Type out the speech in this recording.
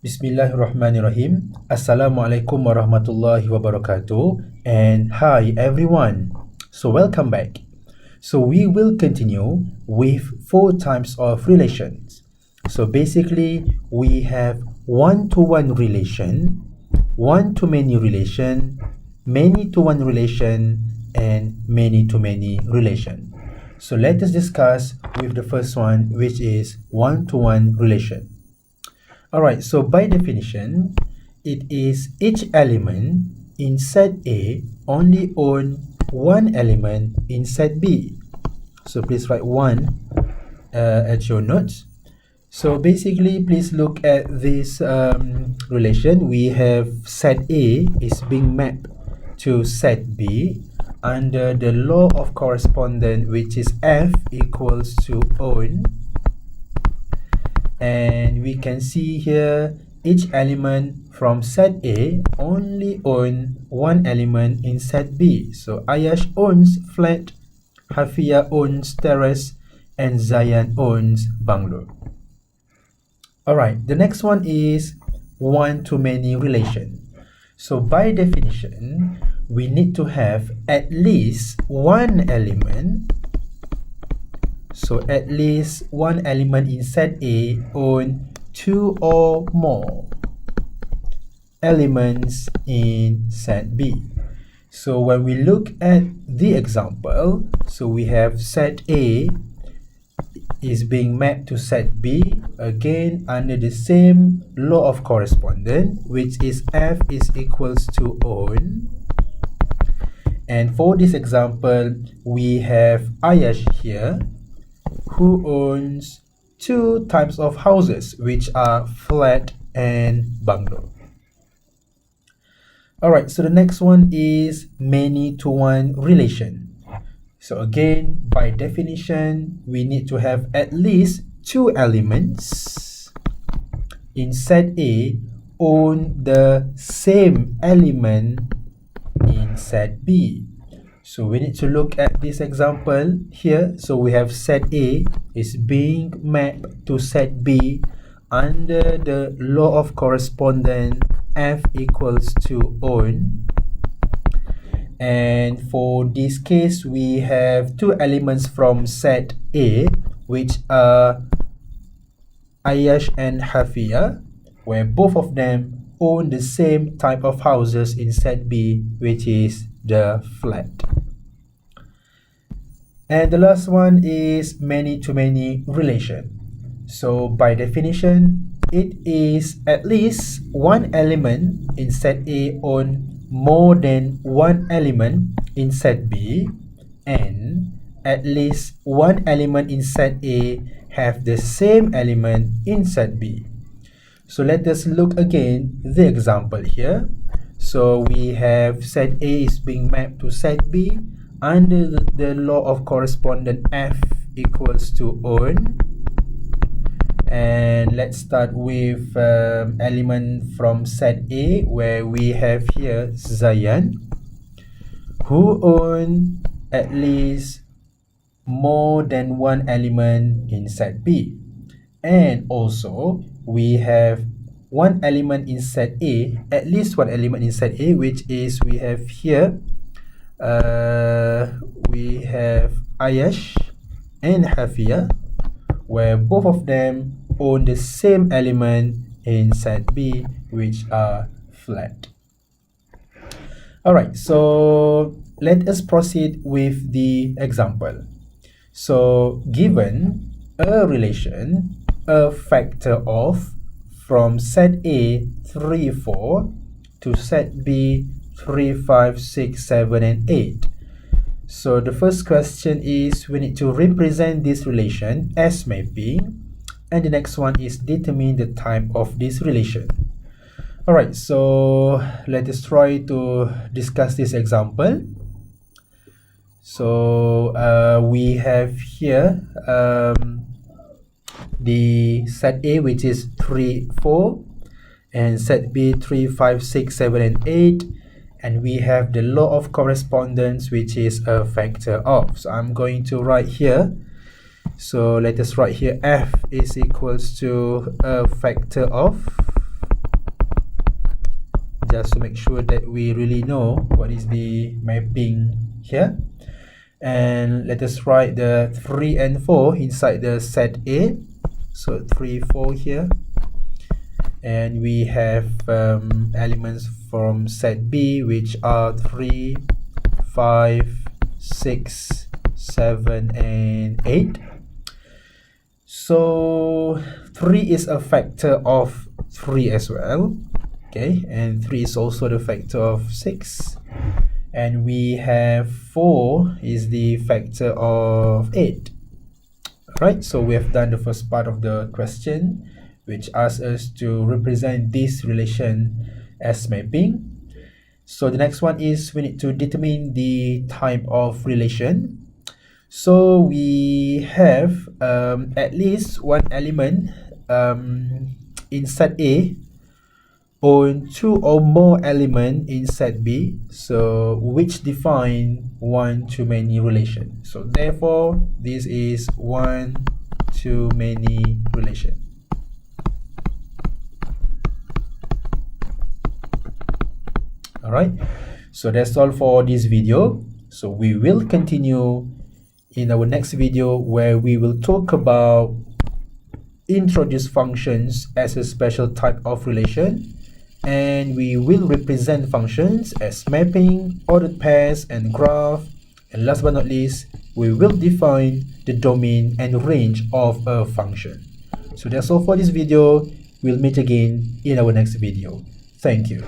Bismillahirrahmanirrahim. Assalamualaikum warahmatullahi wabarakatuh. And hi everyone. So welcome back. So we will continue with 4 types of relations. So basically we have one-to-one relation, one-to-many relation, many-to-one relation, and many-to-many relation. So let us discuss with the first one, which is one-to-one relation. Alright, so by definition, it is each element in set A only own one element in set B. So please write 1 at your notes. So basically, please look at this relation. We have set A is being mapped to set B under the law of correspondence, which is F equals to own. And we can see here each element from set A only own one element in set B. So Ayash owns flat, Hafia owns terrace, and Zayan owns bungalow. Alright, the next one is one-to-many relation. So by definition, we need to have at least one element. So at least one element in set A own 2 or more elements in set B. So when we look at the example, so we have set A is being mapped to set B, again under the same law of correspondence, which is F is equals to own. And for this example, we have Ayash here, who owns 2 types of houses, which are flat and bungalow. Alright, so the next one is many-to-one relation. So again, by definition, we need to have at least 2 elements in set A own the same element in set B. So we need to look at this example here. So we have set A is being mapped to set B under the law of correspondence F equals to own. And for this case, we have 2 elements from set A, which are Ayash and Hafia, where both of them own the same type of houses in set B, which is the flat. And the last one is many-to-many relation. So by definition, it is at least one element in set A own more than one element in set B, and at least one element in set A have the same element in set B. So let us look again the example here. So we have set A is being mapped to set B under the law of correspondence F equals to own. And let's start with element from set A, where we have here Zayan, who own at least more than one element in set B. And also we have one element in set A, at least one element in set A, which is we have here we have Ayash and Hafia, where both of them own the same element in set B, which are flat. Alright, so let us proceed with the example. So given a relation, a factor of from set A 3, 4 to set B 3, 5, 6, 7, and 8. So the first question is we need to represent this relation as mapping, and the next one is determine the type of this relation. Alright, so let us try to discuss this example. So we have here the set A, which is 3, 4, and set B 3, 5, 6, 7, and 8. and we have the law of correspondence, which is a factor of. So I'm going to write here. So let us write here f is equals to a factor of, just to make sure that we really know what is the mapping here. And let us write the 3 and 4 inside the set A. So 3, 4 here. And we have elements from set B, which are 3, 5, 6, 7, and 8. So 3 is a factor of 3 as well. Okay, and 3 is also the factor of 6. And we have 4 is the factor of 8. Alright, so we have done the first part of the question, which asks us to represent this relation as mapping. So the next one is we need to determine the type of relation. So we have at least one element in set A own 2 or more elements in set B, so which define one-to-many relation. So therefore this is one-to-many relation. Alright, so that's all for this video. So we will continue in our next video, where we will talk about introduce functions as a special type of relation, and we will represent functions as mapping, ordered pairs, and graph, and last but not least, we will define the domain and range of a function. So that's all for this video. We'll meet again in our next video. Thank you.